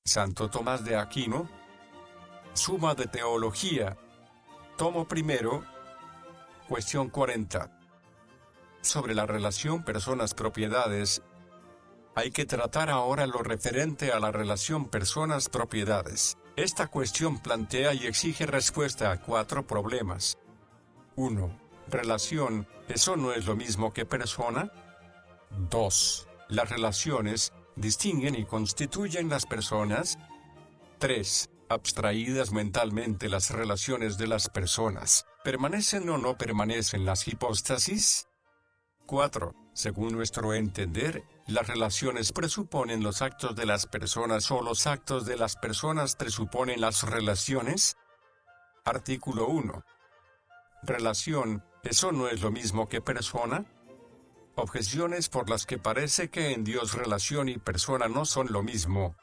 Santo Tomás de Aquino. Suma de Teología. Tomo primero. Cuestión 40. Sobre la relación personas-propiedades. Hay que tratar ahora lo referente a la relación personas-propiedades. Esta cuestión plantea y exige respuesta a 4 problemas. 1. Relación, ¿eso no es lo mismo que persona? 2. Las relaciones, ¿distinguen y constituyen las personas? 3. Abstraídas mentalmente las relaciones de las personas, ¿permanecen o no permanecen las hipóstasis? 4. Según nuestro entender, ¿las relaciones presuponen los actos de las personas o los actos de las personas presuponen las relaciones? Artículo 1. Relación, ¿eso no es lo mismo que persona? Objeciones por las que parece que en Dios relación y persona no son lo mismo.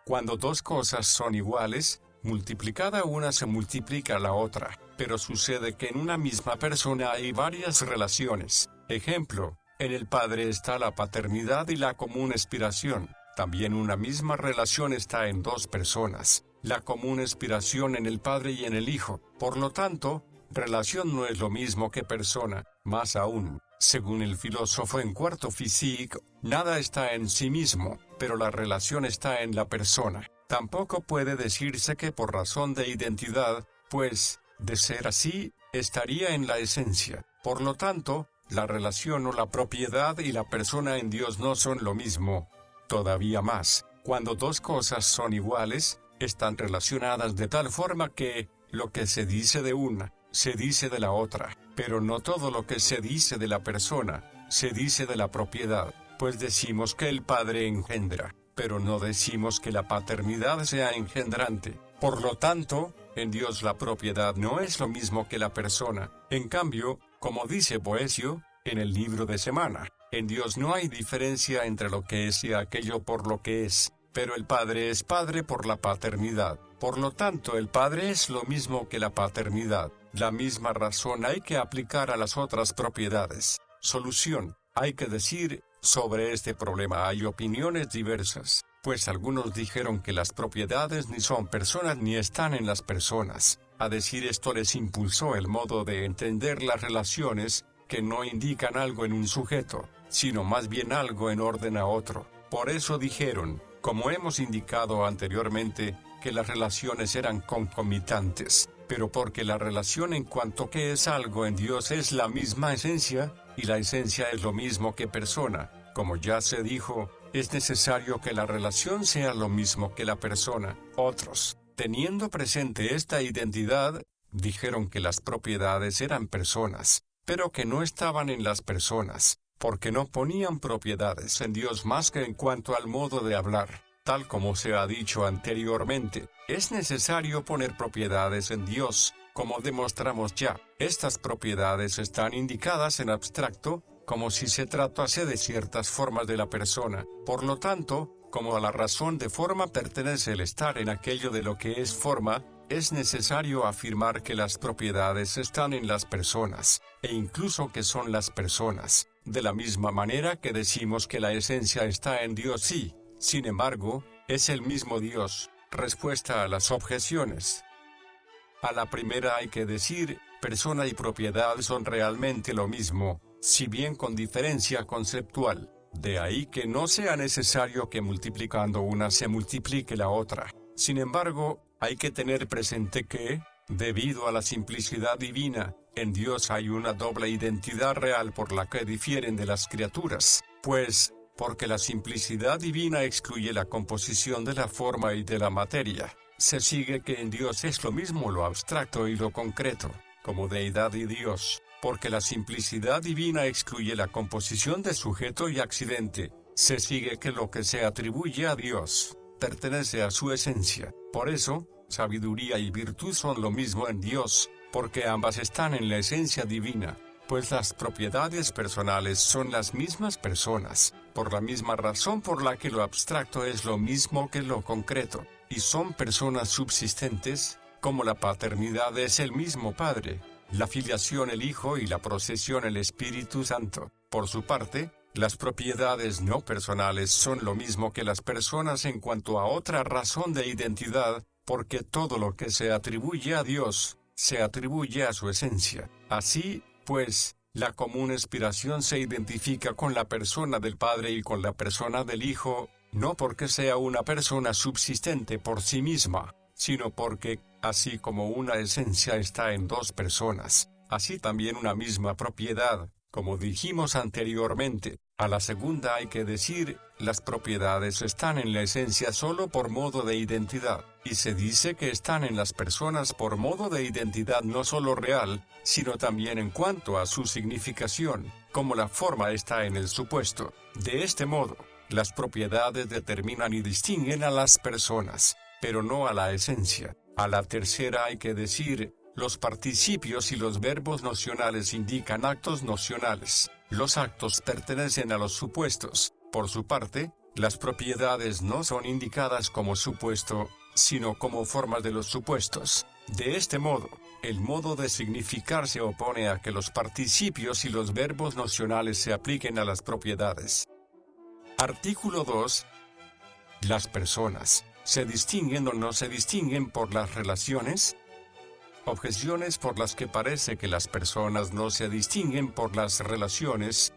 Cuando 2 cosas son iguales, multiplicada una se multiplica la otra, pero sucede que en una misma persona hay varias relaciones. Ejemplo, en el Padre está la paternidad y la común expiración. También una misma relación está en 2 personas, la común expiración en el Padre y en el Hijo. Por lo tanto, relación no es lo mismo que persona. Más aún, según el filósofo en cuarto Physique, nada está en sí mismo, pero la relación está en la persona. Tampoco puede decirse que por razón de identidad, pues, de ser así, estaría en la esencia. Por lo tanto, la relación o la propiedad y la persona en Dios no son lo mismo. Todavía más, cuando 2 cosas son iguales, están relacionadas de tal forma que, lo que se dice de una, se dice de la otra, pero no todo lo que se dice de la persona, se dice de la propiedad, pues decimos que el Padre engendra, pero no decimos que la paternidad sea engendrante. Por lo tanto, en Dios la propiedad no es lo mismo que la persona. En cambio, como dice Boecio, en el libro de semana, en Dios no hay diferencia entre lo que es y aquello por lo que es, pero el Padre es Padre por la paternidad. Por lo tanto, el Padre es lo mismo que la paternidad. La misma razón hay que aplicar a las otras propiedades. Solución. Hay que decir, sobre este problema hay opiniones diversas, pues algunos dijeron que las propiedades ni son personas ni están en las personas. A decir esto les impulsó el modo de entender las relaciones, que no indican algo en un sujeto, sino más bien algo en orden a otro. Por eso dijeron, como hemos indicado anteriormente, que las relaciones eran concomitantes, pero porque la relación en cuanto que es algo en Dios es la misma esencia, y la esencia es lo mismo que persona, como ya se dijo, es necesario que la relación sea lo mismo que la persona. Otros, teniendo presente esta identidad, dijeron que las propiedades eran personas, pero que no estaban en las personas, porque no ponían propiedades en Dios más que en cuanto al modo de hablar. Tal como se ha dicho anteriormente, es necesario poner propiedades en Dios, como demostramos ya. Estas propiedades están indicadas en abstracto, como si se tratase de ciertas formas de la persona. Por lo tanto, como a la razón de forma pertenece el estar en aquello de lo que es forma, es necesario afirmar que las propiedades están en las personas, e incluso que son las personas, de la misma manera que decimos que la esencia está en Dios y, sin embargo, es el mismo Dios. Respuesta a las objeciones. A la primera hay que decir, persona y propiedad son realmente lo mismo, si bien con diferencia conceptual. De ahí que no sea necesario que multiplicando una se multiplique la otra. Sin embargo, hay que tener presente que, debido a la simplicidad divina, en Dios hay una doble identidad real por la que difieren de las criaturas, pues, porque la simplicidad divina excluye la composición de la forma y de la materia, se sigue que en Dios es lo mismo lo abstracto y lo concreto, como deidad y Dios, porque la simplicidad divina excluye la composición de sujeto y accidente, se sigue que lo que se atribuye a Dios, pertenece a su esencia. Por eso, sabiduría y virtud son lo mismo en Dios, porque ambas están en la esencia divina, pues las propiedades personales son las mismas personas, por la misma razón por la que lo abstracto es lo mismo que lo concreto, y son personas subsistentes, como la paternidad es el mismo Padre, la filiación el Hijo y la procesión el Espíritu Santo. Por su parte, las propiedades no personales son lo mismo que las personas en cuanto a otra razón de identidad, porque todo lo que se atribuye a Dios, se atribuye a su esencia. Así, pues, la común inspiración se identifica con la persona del Padre y con la persona del Hijo, no porque sea una persona subsistente por sí misma, sino porque, así como una esencia está en dos personas, así también una misma propiedad, como dijimos anteriormente. A la segunda hay que decir, las propiedades están en la esencia solo por modo de identidad, y se dice que están en las personas por modo de identidad no solo real, sino también en cuanto a su significación, como la forma está en el supuesto. De este modo, las propiedades determinan y distinguen a las personas, pero no a la esencia. A la tercera hay que decir, los participios y los verbos nocionales indican actos nocionales. Los actos pertenecen a los supuestos. Por su parte, las propiedades no son indicadas como supuesto, sino como formas de los supuestos. De este modo, el modo de significar se opone a que los participios y los verbos nocionales se apliquen a las propiedades. Artículo 2. Las personas, ¿se distinguen o no se distinguen por las relaciones? Objeciones por las que parece que las personas no se distinguen por las relaciones.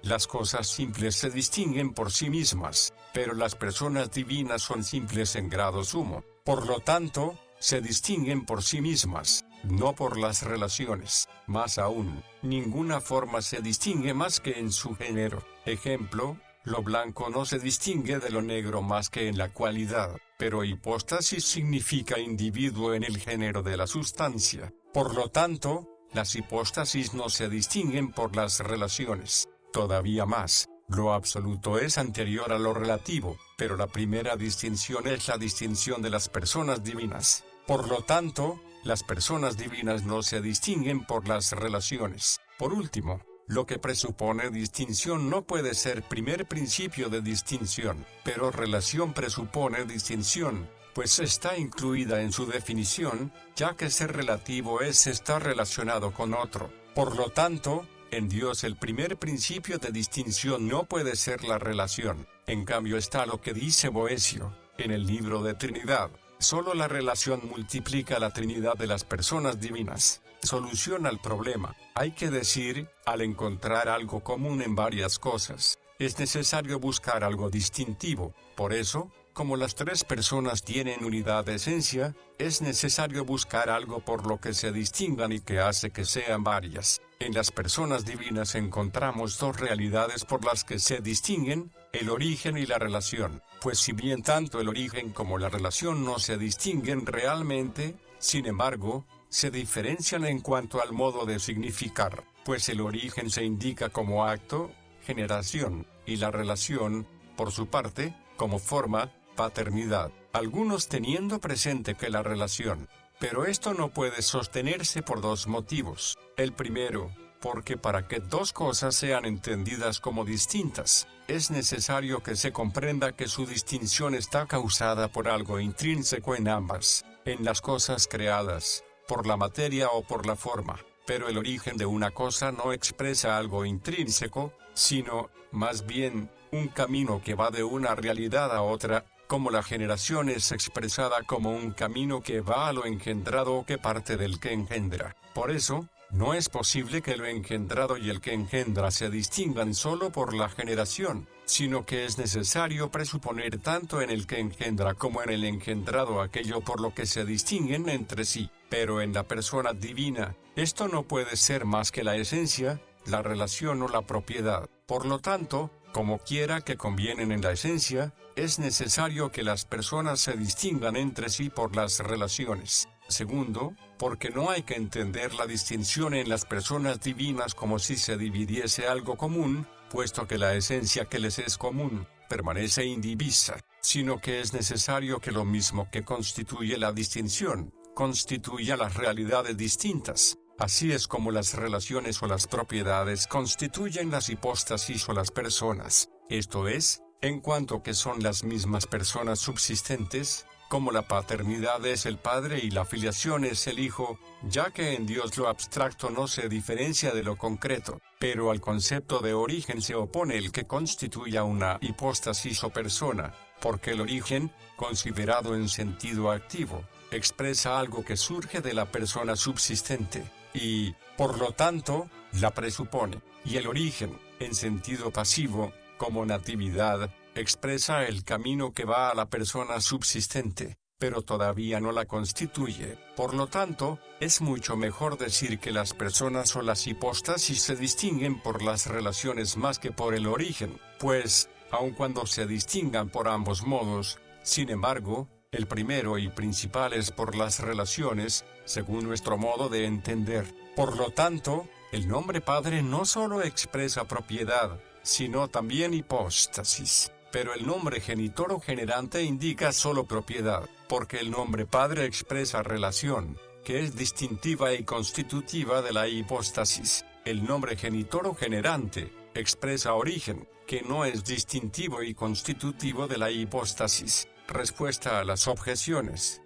Las cosas simples se distinguen por sí mismas, pero las personas divinas son simples en grado sumo. Por lo tanto, se distinguen por sí mismas, no por las relaciones. Más aún, ninguna forma se distingue más que en su género. Ejemplo, lo blanco no se distingue de lo negro más que en la cualidad, pero hipóstasis significa individuo en el género de la sustancia. Por lo tanto, las hipóstasis no se distinguen por las relaciones. Todavía más, lo absoluto es anterior a lo relativo, pero la primera distinción es la distinción de las personas divinas. Por lo tanto, las personas divinas no se distinguen por las relaciones. Por último, lo que presupone distinción no puede ser primer principio de distinción, pero relación presupone distinción, pues está incluida en su definición, ya que ser relativo es estar relacionado con otro. Por lo tanto, en Dios el primer principio de distinción no puede ser la relación. En cambio está lo que dice Boecio, en el libro de Trinidad. Solo la relación multiplica la Trinidad de las personas divinas. Soluciona el problema. Hay que decir, al encontrar algo común en varias cosas, es necesario buscar algo distintivo. Por eso, como las tres personas tienen unidad de esencia, es necesario buscar algo por lo que se distingan y que hace que sean varias. En las personas divinas encontramos dos realidades por las que se distinguen, el origen y la relación. Pues si bien tanto el origen como la relación no se distinguen realmente, sin embargo, se diferencian en cuanto al modo de significar, pues el origen se indica como acto, generación, y la relación, por su parte, como forma, paternidad, algunos teniendo presente que la relación. Pero esto no puede sostenerse por dos motivos. El primero, porque para que dos cosas sean entendidas como distintas, es necesario que se comprenda que su distinción está causada por algo intrínseco en ambas, en las cosas creadas, por la materia o por la forma. Pero el origen de una cosa no expresa algo intrínseco, sino, más bien, un camino que va de una realidad a otra, como la generación es expresada como un camino que va a lo engendrado o que parte del que engendra. Por eso, no es posible que lo engendrado y el que engendra se distingan solo por la generación, sino que es necesario presuponer tanto en el que engendra como en el engendrado aquello por lo que se distinguen entre sí. Pero en la persona divina, esto no puede ser más que la esencia, la relación o la propiedad. Por lo tanto, como quiera que convienen en la esencia, es necesario que las personas se distingan entre sí por las relaciones. Segundo, porque no hay que entender la distinción en las personas divinas como si se dividiese algo común, puesto que la esencia que les es común, permanece indivisa, sino que es necesario que lo mismo que constituye la distinción, constituya las realidades distintas. Así es como las relaciones o las propiedades constituyen las hipóstasis o las personas, esto es, en cuanto que son las mismas personas subsistentes, como la paternidad es el Padre y la filiación es el Hijo, ya que en Dios lo abstracto no se diferencia de lo concreto, pero al concepto de origen se opone el que constituya una hipóstasis o persona, porque el origen, considerado en sentido activo, expresa algo que surge de la persona subsistente, y, por lo tanto, la presupone, y el origen, en sentido pasivo, como natividad, expresa el camino que va a la persona subsistente, pero todavía no la constituye. Por lo tanto, es mucho mejor decir que las personas o las hipóstasis se distinguen por las relaciones más que por el origen, pues, aun cuando se distingan por ambos modos, sin embargo, el primero y principal es por las relaciones, según nuestro modo de entender. Por lo tanto, el nombre Padre no solo expresa propiedad, sino también hipóstasis. Pero el nombre genitor o generante indica solo propiedad, porque el nombre Padre expresa relación, que es distintiva y constitutiva de la hipóstasis. El nombre genitor o generante expresa origen, que no es distintivo y constitutivo de la hipóstasis. Respuesta a las objeciones.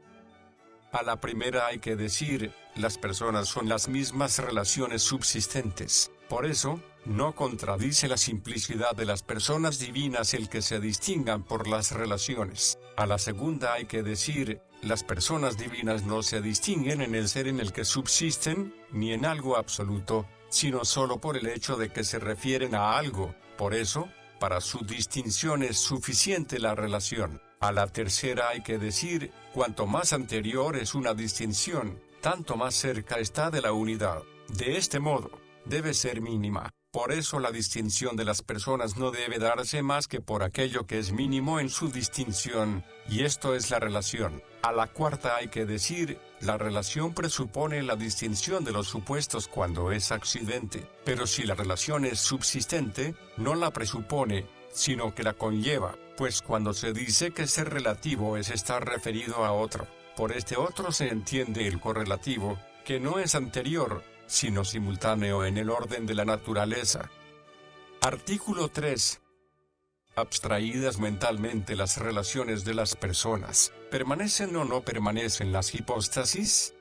A la primera hay que decir, las personas son las mismas relaciones subsistentes. Por eso, no contradice la simplicidad de las personas divinas el que se distingan por las relaciones. A la segunda hay que decir, las personas divinas no se distinguen en el ser en el que subsisten, ni en algo absoluto, sino solo por el hecho de que se refieren a algo. Por eso, para su distinción es suficiente la relación. A la tercera hay que decir, cuanto más anterior es una distinción, tanto más cerca está de la unidad. De este modo, debe ser mínima. Por eso la distinción de las personas no debe darse más que por aquello que es mínimo en su distinción, y esto es la relación. A la cuarta hay que decir, la relación presupone la distinción de los supuestos cuando es accidente, pero si la relación es subsistente, no la presupone, sino que la conlleva, pues cuando se dice que ser relativo es estar referido a otro, por este otro se entiende el correlativo, que no es anterior, sino simultáneo en el orden de la naturaleza. Artículo 3. Abstraídas mentalmente las relaciones de las personas, ¿permanecen o no permanecen las hipóstasis?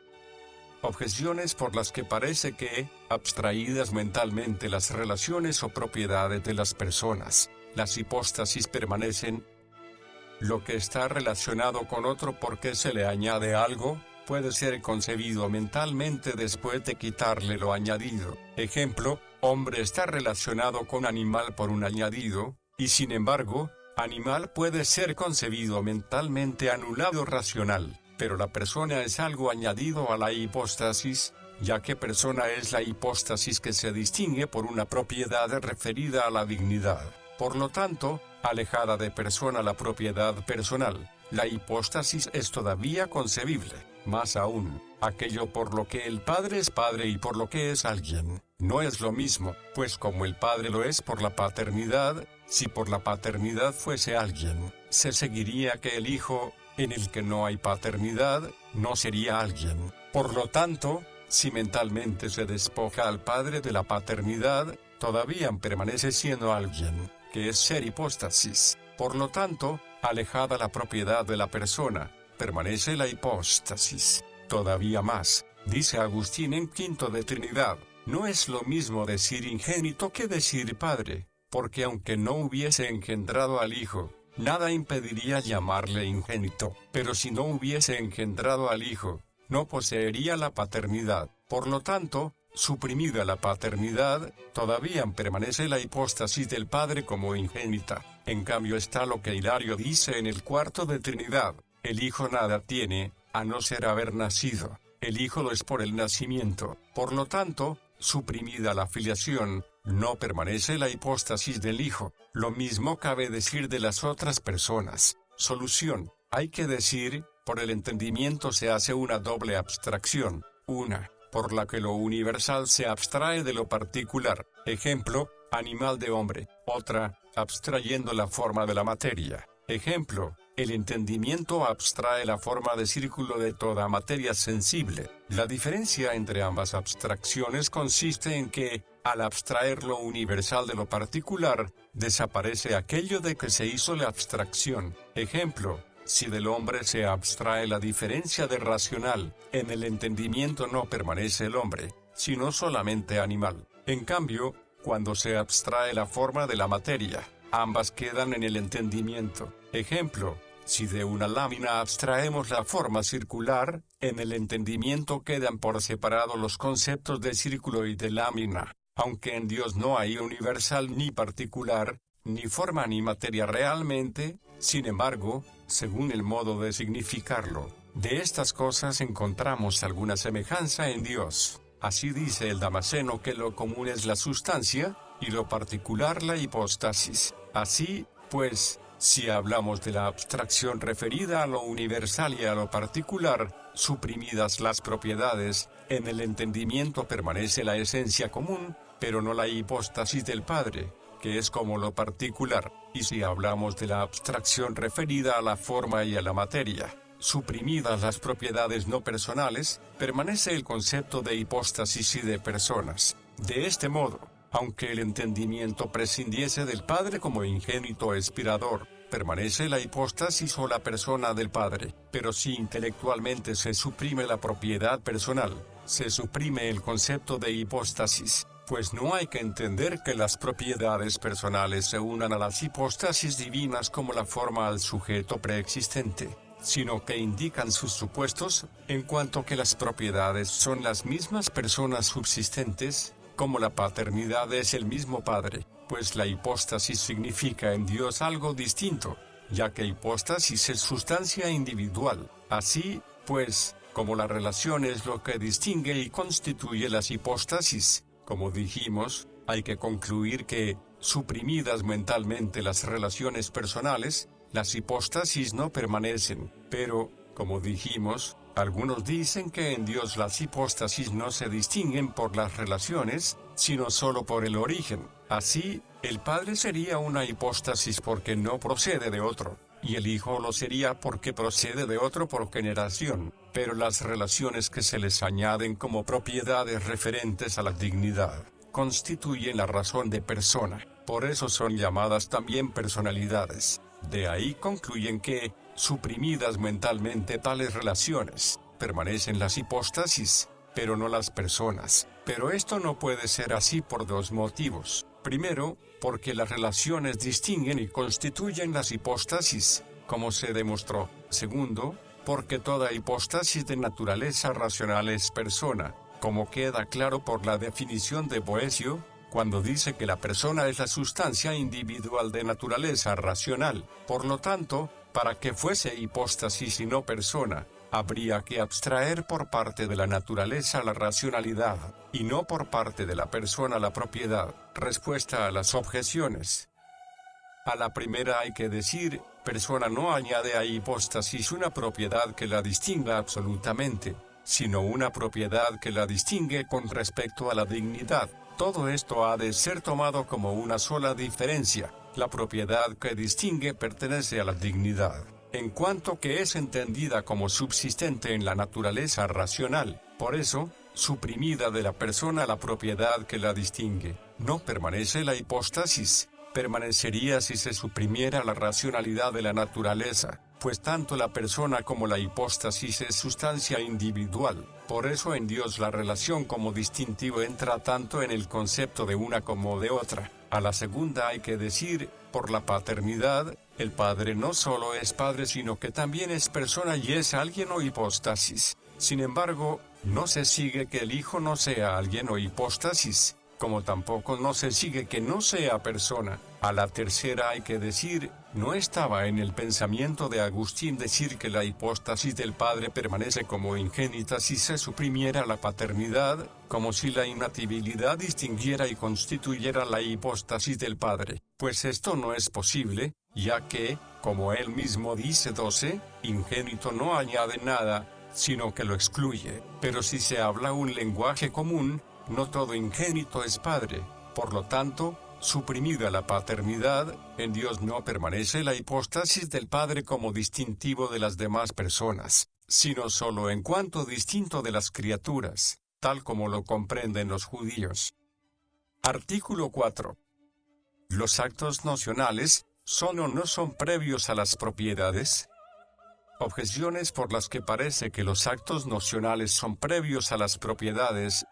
Objeciones por las que parece que, abstraídas mentalmente las relaciones o propiedades de las personas, las hipóstasis permanecen. Lo que está relacionado con otro porque se le añade algo, puede ser concebido mentalmente después de quitarle lo añadido. Ejemplo, hombre está relacionado con animal por un añadido, y sin embargo, animal puede ser concebido mentalmente anulado racional, pero la persona es algo añadido a la hipóstasis, ya que persona es la hipóstasis que se distingue por una propiedad referida a la dignidad. Por lo tanto, alejada de persona la propiedad personal, la hipóstasis es todavía concebible. Más aún, aquello por lo que el Padre es Padre y por lo que es alguien, no es lo mismo, pues como el Padre lo es por la paternidad, si por la paternidad fuese alguien, se seguiría que el Hijo, en el que no hay paternidad, no sería alguien. Por lo tanto, si mentalmente se despoja al Padre de la paternidad, todavía permanece siendo alguien, que es ser hipóstasis. Por lo tanto, alejada la propiedad de la persona, permanece la hipóstasis. Todavía más, dice Agustín en Quinto de Trinidad, no es lo mismo decir ingénito que decir Padre, porque aunque no hubiese engendrado al Hijo, nada impediría llamarle ingénito, pero si no hubiese engendrado al Hijo, no poseería la paternidad. Por lo tanto, suprimida la paternidad, todavía permanece la hipóstasis del Padre como ingénita. En cambio está lo que Hilario dice en el Cuarto de Trinidad, el Hijo nada tiene, a no ser haber nacido, el Hijo lo es por el nacimiento. Por lo tanto, suprimida la filiación, no permanece la hipóstasis del Hijo. Lo mismo cabe decir de las otras personas. Solución, hay que decir, por el entendimiento se hace una doble abstracción, una, por la que lo universal se abstrae de lo particular, ejemplo, animal de hombre, otra, abstrayendo la forma de la materia, ejemplo, el entendimiento abstrae la forma de círculo de toda materia sensible. La diferencia entre ambas abstracciones consiste en que, al abstraer lo universal de lo particular, desaparece aquello de que se hizo la abstracción. Ejemplo, si del hombre se abstrae la diferencia de racional, en el entendimiento no permanece el hombre, sino solamente animal. En cambio, cuando se abstrae la forma de la materia, ambas quedan en el entendimiento. Ejemplo, si de una lámina abstraemos la forma circular, en el entendimiento quedan por separado los conceptos de círculo y de lámina. Aunque en Dios no hay universal ni particular, ni forma ni materia realmente, sin embargo, según el modo de significarlo, de estas cosas encontramos alguna semejanza en Dios. Así dice el Damasceno que lo común es la sustancia, y lo particular la hipóstasis. Así, pues, si hablamos de la abstracción referida a lo universal y a lo particular, suprimidas las propiedades, en el entendimiento permanece la esencia común, pero no la hipóstasis del Padre, que es como lo particular. Y si hablamos de la abstracción referida a la forma y a la materia, suprimidas las propiedades no personales, permanece el concepto de hipóstasis y de personas. De este modo, aunque el entendimiento prescindiese del Padre como ingénito expirador, permanece la hipóstasis o la persona del Padre. Pero si intelectualmente se suprime la propiedad personal, se suprime el concepto de hipóstasis, pues no hay que entender que las propiedades personales se unan a las hipóstasis divinas como la forma al sujeto preexistente, sino que indican sus supuestos, en cuanto que las propiedades son las mismas personas subsistentes, como la paternidad es el mismo Padre, pues la hipóstasis significa en Dios algo distinto, ya que hipóstasis es sustancia individual. Así, pues, como la relación es lo que distingue y constituye las hipóstasis, como dijimos, hay que concluir que, suprimidas mentalmente las relaciones personales, las hipóstasis no permanecen. Pero, como dijimos, algunos dicen que en Dios las hipóstasis no se distinguen por las relaciones, sino solo por el origen. Así, el Padre sería una hipóstasis porque no procede de otro, y el Hijo lo sería porque procede de otro por generación, pero las relaciones que se les añaden como propiedades referentes a la dignidad, constituyen la razón de persona, por eso son llamadas también personalidades. De ahí concluyen que, suprimidas mentalmente tales relaciones, permanecen las hipóstasis, pero no las personas. Pero esto no puede ser así por dos motivos. Primero, porque las relaciones distinguen y constituyen las hipóstasis, como se demostró. Segundo, porque toda hipóstasis de naturaleza racional es persona, como queda claro por la definición de Boecio, cuando dice que la persona es la sustancia individual de naturaleza racional. Por lo tanto, para que fuese hipóstasis y no persona, habría que abstraer por parte de la naturaleza la racionalidad, y no por parte de la persona la propiedad. Respuesta a las objeciones. A la primera hay que decir, persona no añade a hipóstasis una propiedad que la distinga absolutamente, sino una propiedad que la distingue con respecto a la dignidad. Todo esto ha de ser tomado como una sola diferencia. La propiedad que distingue pertenece a la dignidad, en cuanto que es entendida como subsistente en la naturaleza racional. Por eso, suprimida de la persona la propiedad que la distingue, no permanece la hipóstasis. Permanecería si se suprimiera la racionalidad de la naturaleza, pues tanto la persona como la hipóstasis es sustancia individual. Por eso en Dios la relación como distintivo entra tanto en el concepto de una como de otra. A la segunda hay que decir, por la paternidad, el Padre no solo es Padre sino que también es persona y es alguien o hipóstasis. Sin embargo, no se sigue que el Hijo no sea alguien o hipóstasis, como tampoco no se sigue que no sea persona. A la tercera hay que decir, no estaba en el pensamiento de Agustín decir que la hipóstasis del Padre permanece como ingénita si se suprimiera la paternidad, como si la inatibilidad distinguiera y constituyera la hipóstasis del Padre, pues esto no es posible, ya que, como él mismo dice 12, ingénito no añade nada, sino que lo excluye. Pero si se habla un lenguaje común, no todo ingénito es Padre. Por lo tanto, suprimida la paternidad, en Dios no permanece la hipóstasis del Padre como distintivo de las demás personas, sino solo en cuanto distinto de las criaturas, tal como lo comprenden los judíos. Artículo 4. ¿Los actos nocionales son o no son previos a las propiedades? Objeciones por las que parece que los actos nocionales son previos a las propiedades.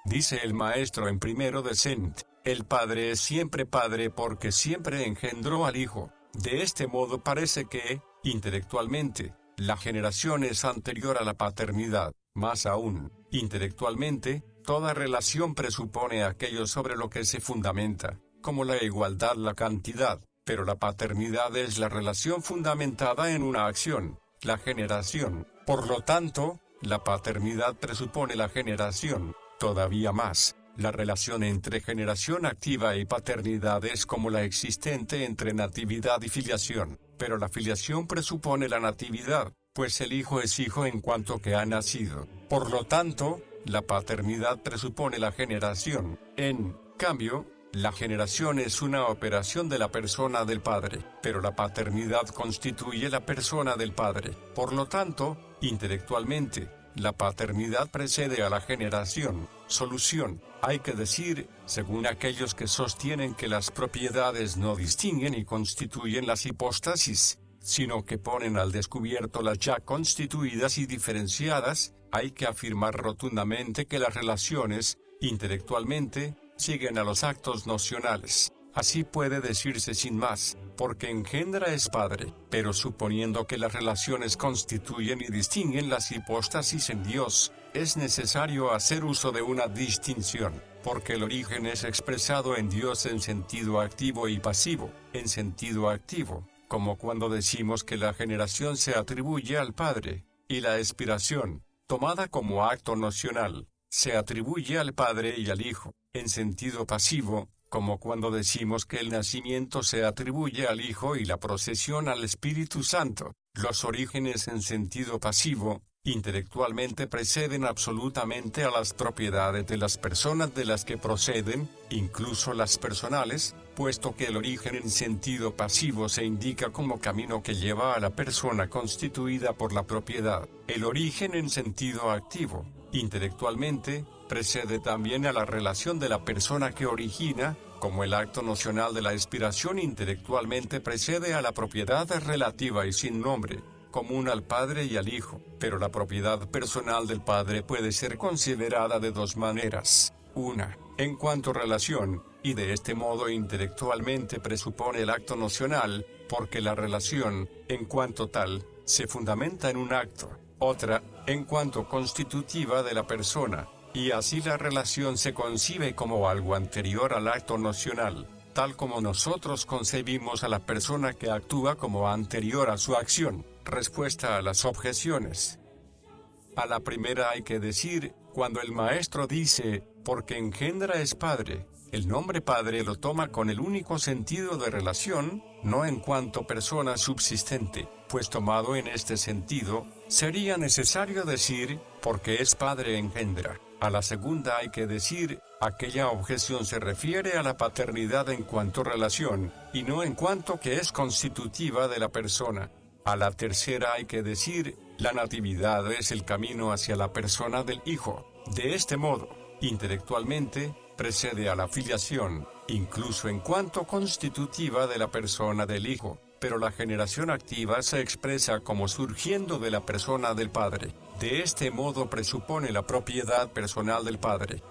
Dice el maestro en primero de Cent, el Padre es siempre Padre porque siempre engendró al Hijo. De este modo parece que, intelectualmente, la generación es anterior a la paternidad. Más aún, intelectualmente, toda relación presupone aquello sobre lo que se fundamenta, como la igualdad, la cantidad, pero la paternidad es la relación fundamentada en una acción, la generación. Por lo tanto, la paternidad presupone la generación. Todavía más, la relación entre generación activa y paternidad es como la existente entre natividad y filiación, pero la filiación presupone la natividad, pues el hijo es hijo en cuanto que ha nacido. Por lo tanto, la paternidad presupone la generación. En cambio, la generación es una operación de la persona del Padre, pero la paternidad constituye la persona del Padre. Por lo tanto, intelectualmente, la paternidad precede a la generación. Solución. Hay que decir, según aquellos que sostienen que las propiedades no distinguen y constituyen las hipóstasis, sino que ponen al descubierto las ya constituidas y diferenciadas, hay que afirmar rotundamente que las relaciones, intelectualmente, siguen a los actos nocionales. Así puede decirse sin más, porque engendra es Padre, pero suponiendo que las relaciones constituyen y distinguen las hipóstasis en Dios, es necesario hacer uso de una distinción, porque el origen es expresado en Dios en sentido activo y pasivo. En sentido activo, como cuando decimos que la generación se atribuye al Padre, y la expiración, tomada como acto nocional, se atribuye al Padre y al Hijo. En sentido pasivo, como cuando decimos que el nacimiento se atribuye al Hijo y la procesión al Espíritu Santo. Los orígenes en sentido pasivo, intelectualmente preceden absolutamente a las propiedades de las personas de las que proceden, incluso las personales, puesto que el origen en sentido pasivo se indica como camino que lleva a la persona constituida por la propiedad. El origen en sentido activo, intelectualmente, precede también a la relación de la persona que origina, como el acto nocional de la expiración intelectualmente precede a la propiedad relativa y sin nombre, común al Padre y al Hijo, pero la propiedad personal del Padre puede ser considerada de dos maneras. Una, en cuanto relación, y de este modo intelectualmente presupone el acto nocional, porque la relación, en cuanto tal, se fundamenta en un acto. Otra, en cuanto constitutiva de la persona, y así la relación se concibe como algo anterior al acto nocional, tal como nosotros concebimos a la persona que actúa como anterior a su acción. Respuesta a las objeciones. A la primera hay que decir, cuando el maestro dice, porque engendra es Padre, el nombre Padre lo toma con el único sentido de relación, no en cuanto persona subsistente, pues tomado en este sentido, sería necesario decir, porque es Padre engendra. A la segunda hay que decir, aquella objeción se refiere a la paternidad en cuanto relación, y no en cuanto que es constitutiva de la persona. A la tercera hay que decir, la natividad es el camino hacia la persona del Hijo. De este modo, intelectualmente, precede a la filiación, incluso en cuanto constitutiva de la persona del Hijo, pero la generación activa se expresa como surgiendo de la persona del Padre. De este modo presupone la propiedad personal del Padre.